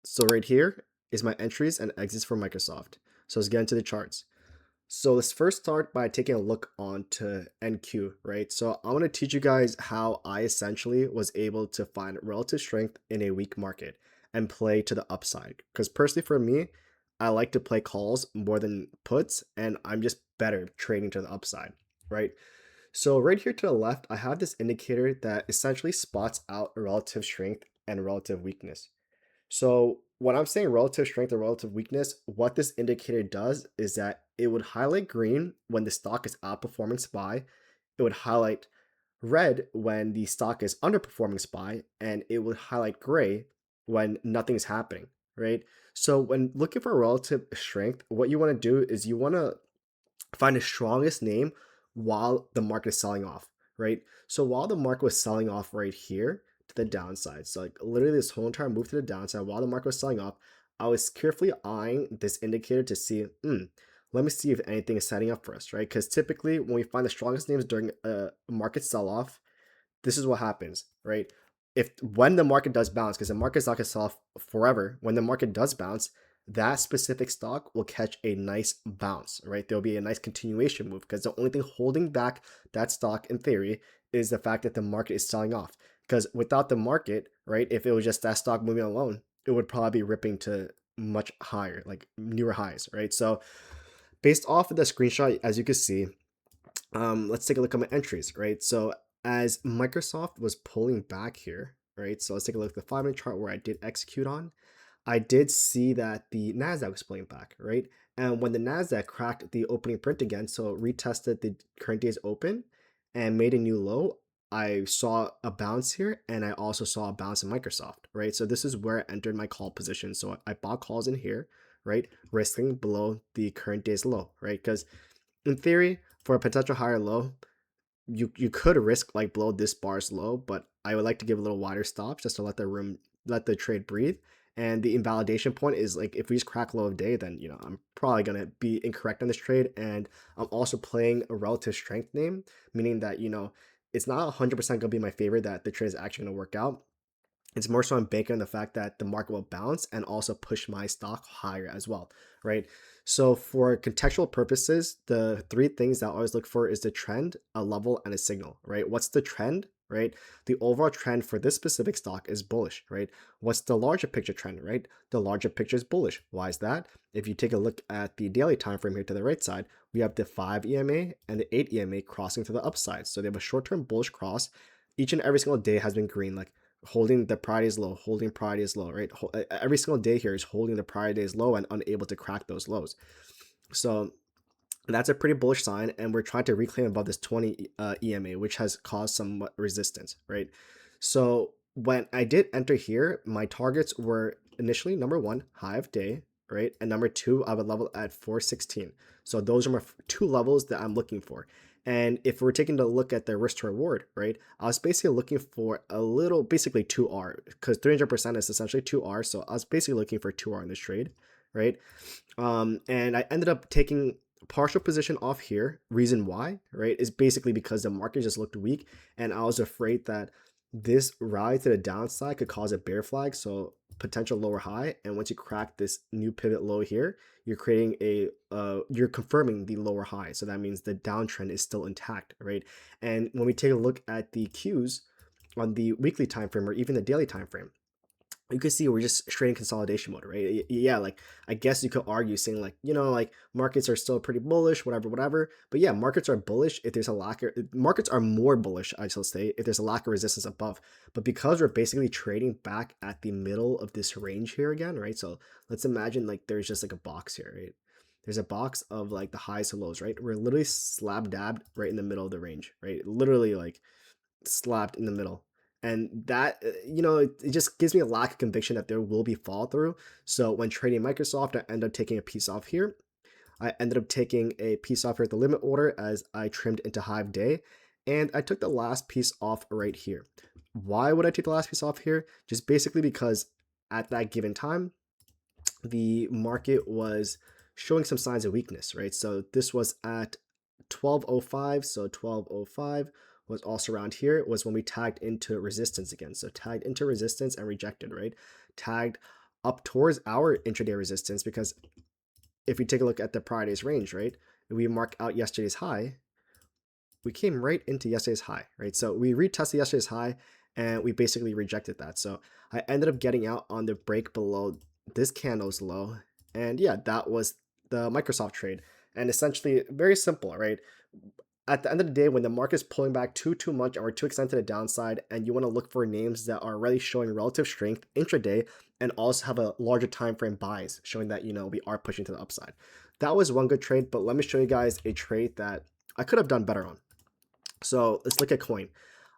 So right here is my entries and exits for Microsoft. So let's get into the charts. So let's first start by taking a look onto NQ, right? So I want to teach you guys how I essentially was able to find relative strength in a weak market and play to the upside. Because personally for me, I like to play calls more than puts, and I'm just better trading to the upside, right? So right here to the left, I have this indicator that essentially spots out relative strength and relative weakness. So when I'm saying relative strength or relative weakness, what this indicator does is that it would highlight green when the stock is outperforming SPY. It would highlight red when the stock is underperforming SPY, and it would highlight gray when nothing is happening, right? So when looking for relative strength, what you want to do is you want to find the strongest name while the market is selling off, right? So while the market was selling off right here to the downside, so like literally this whole entire move to the downside while the market was selling off, I was carefully eyeing this indicator to see, let me see if anything is setting up for us, right? Because typically when we find the strongest names during a market sell-off, this is what happens, right? If when the market does bounce, because the market's not gonna sell off forever, when the market does bounce, that specific stock will catch a nice bounce, right? There'll be a nice continuation move because the only thing holding back that stock in theory is the fact that the market is selling off. Because without the market, right, if it was just that stock moving alone, it would probably be ripping to much higher, like newer highs, right? So based off of the screenshot, as you can see, let's take a look at my entries, right? So as Microsoft was pulling back here, right? So let's take a look at the 5-minute chart where I did execute on. I did see that the NASDAQ was pulling back, right? And when the NASDAQ cracked the opening print again, so it retested the current day's open and made a new low, I saw a bounce here and I also saw a bounce in Microsoft, right? So this is where I entered my call position. So I bought calls in here, right? Risking below the current day's low, right? Because in theory, for a potential higher low, you could risk like below this bar's low, but I would like to give a little wider stops just to let the trade breathe. And the invalidation point is like if we just crack low of day, then I'm probably gonna be incorrect on this trade. And I'm also playing a relative strength name, meaning that it's not 100% gonna be my favor that the trade is actually gonna work out. It's more so I'm banking on the fact that the market will bounce and also push my stock higher as well, right? So for contextual purposes, the three things that I always look for is the trend, a level, and a signal, right? What's the trend, right? The overall trend for this specific stock is bullish, right? What's the larger picture trend, right? The larger picture is bullish. Why is that? If you take a look at the daily time frame here to the right side, we have the 5 EMA and the 8 EMA crossing to the upside. So they have a short-term bullish cross. Each and every single day has been green, like holding the priority is low, holding priority is low, right? Every single day here is holding the priority is low and unable to crack those lows. So that's a pretty bullish sign, and we're trying to reclaim above this 20 EMA, which has caused some resistance, right? So when I did enter here, my targets were initially number one, high of day, right? And number two, I would level at 416. So those are my two levels that I'm looking for. And if we're taking a look at the risk to reward, right? I was basically looking for a little, basically 2R, because 300% is essentially 2R. So I was basically looking for 2R in this trade, right? And I ended up taking partial position off here. Reason why, right, is basically because the market just looked weak, and I was afraid that this ride to the downside could cause a bear flag, so potential lower high. And once you crack this new pivot low here, you're creating you're confirming the lower high. So that means the downtrend is still intact, right? And when we take a look at the cues on the weekly time frame or even the daily time frame, you can see we're just straight in consolidation mode, right? Yeah, like I guess you could argue saying like, like markets are still pretty bullish, whatever, whatever. But yeah, markets are bullish if there's a lack of, markets are more bullish, I shall say, if there's a lack of resistance above. But because we're basically trading back at the middle of this range here again, right? So let's imagine like there's just like a box here, right? There's a box of like the highs to lows, right? We're literally slab dabbed right in the middle of the range, right? Literally like slapped in the middle. And that, it just gives me a lack of conviction that there will be fall through. So when trading Microsoft, I ended up taking a piece off here. I ended up taking a piece off here at the limit order as I trimmed into Hive Day. And I took the last piece off right here. Why would I take the last piece off here? Just basically because at that given time, the market was showing some signs of weakness, right? So this was at 1205. So 1205 was also around here. It was when we tagged into resistance again. So tagged into resistance and rejected, right? Tagged up towards our intraday resistance, because if we take a look at the prior day's range, right, we mark out yesterday's high, we came right into yesterday's high, right? So we retested yesterday's high and we basically rejected that. So I ended up getting out on the break below this candle's low. And yeah, that was the Microsoft trade. And essentially very simple, right? At the end of the day, when the market's pulling back too much or too extended to the downside, and you want to look for names that are really showing relative strength intraday and also have a larger time frame buys showing that, we are pushing to the upside. That was one good trade, but let me show you guys a trade that I could have done better on. So let's look at coin.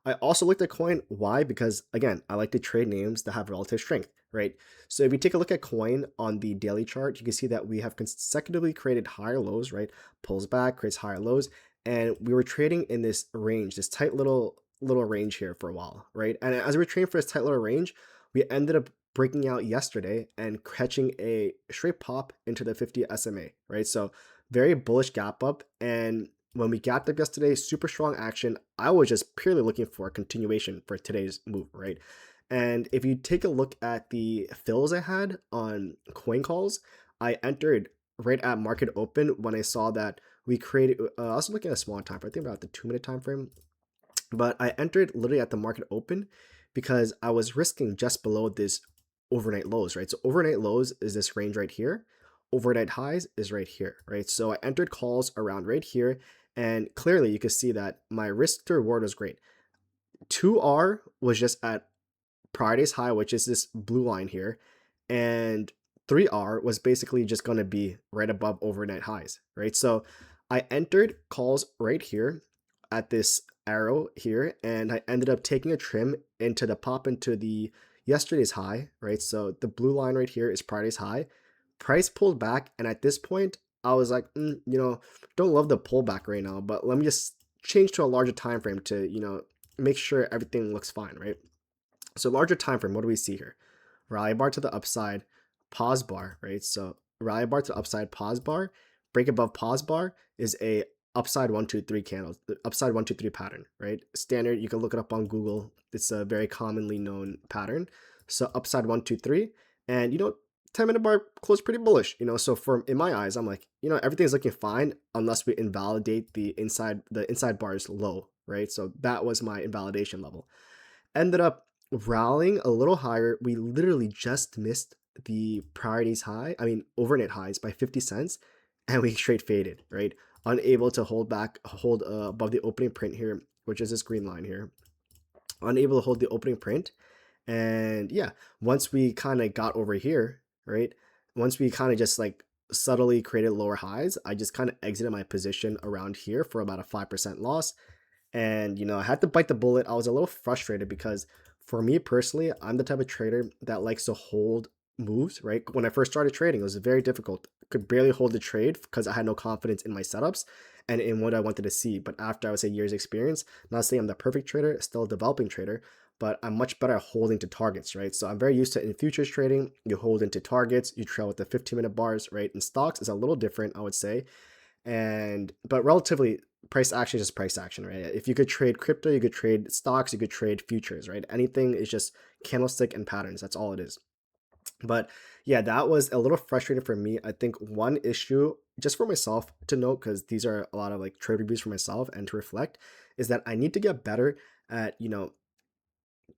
I also looked at coin. Why? Because again, I like to trade names that have relative strength, right? So if you take a look at coin on the daily chart, you can see that we have consecutively created higher lows, right? Pulls back, creates higher lows, and we were trading in this range, this tight little range here for a while, right? And as we were trading for this tight little range, we ended up breaking out yesterday and catching a straight pop into the 50 SMA, right? So very bullish gap up. And when we gapped up yesterday, super strong action. I was just purely looking for a continuation for today's move, right? And if you take a look at the fills I had on coin calls, I entered right at market open when I saw that we created. I was looking at a small time frame, I think about the 2 minute time frame, but I entered literally at the market open because I was risking just below this overnight lows, right? So overnight lows is this range right here. Overnight highs is right here, right? So I entered calls around right here, and clearly you can see that my risk to reward was great. 2R was just at prior day's high, which is this blue line here, and 3R was basically just going to be right above overnight highs, right? So I entered calls right here at this arrow here, and I ended up taking a trim into the pop into the yesterday's high, right? So the blue line right here is prior day's high. Price pulled back, and at this point, I was like, don't love the pullback right now, but let me just change to a larger time frame to, make sure everything looks fine, right? So larger time frame, what do we see here? Rally bar to the upside, pause bar, right? So rally bar to the upside, pause bar, break above pause bar is a upside 1 2 3 candles, the upside 1 2 3 pattern, right? Standard, you can look it up on Google. It's a very commonly known pattern. So upside 1 2 3, and 10-minute bar closed pretty bullish, so for in my eyes, I'm like, everything's looking fine unless we invalidate the inside bar's low, right? So that was my invalidation level. Ended up rallying a little higher. We literally just missed the priorities high, overnight highs by 50 cents, and we straight faded, right? Unable to hold above the opening print here, which is this green line here. Unable to hold the opening print. And yeah, once we kind of got over here, right? Once we kind of just like subtly created lower highs, I just kind of exited my position around here for about a 5% loss. And, I had to bite the bullet. I was a little frustrated because for me personally, I'm the type of trader that likes to hold moves, right? When I first started trading, it was very difficult. Could barely hold the trade because I had no confidence in my setups and in what I wanted to see. But after, I would say, years experience, not saying I'm the perfect trader, still a developing trader, but I'm much better at holding to targets, right? So I'm very used to in futures trading, you hold into targets, you trail with the 15-minute bars, right? In stocks is a little different, I would say. But relatively, price action is just price action, right? If you could trade crypto, you could trade stocks, you could trade futures, right? Anything is just candlestick and patterns. That's all it is. But yeah, that was a little frustrating for me. I think one issue, just for myself to note, because these are a lot of like trade reviews for myself and to reflect, is that I need to get better at,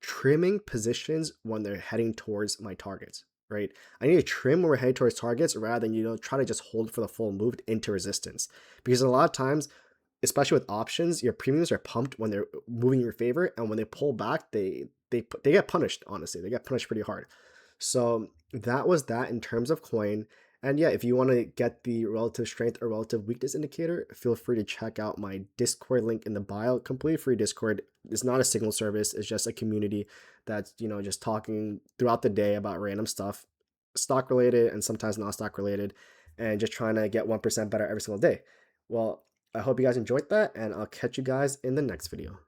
trimming positions when they're heading towards my targets, right? I need to trim when we're heading towards targets rather than, try to just hold for the full move into resistance. Because a lot of times, especially with options, your premiums are pumped when they're moving in your favor, and when they pull back, they get punished. Honestly, they get punished pretty hard. So that was that in terms of coin. And yeah, if you want to get the relative strength or relative weakness indicator, feel free to check out my Discord link in the bio. Completely free Discord. It's not a signal service. It's just a community that's, just talking throughout the day about random stuff, stock related and sometimes not stock related, and just trying to get 1% better every single day. Well, I hope you guys enjoyed that, and I'll catch you guys in the next video.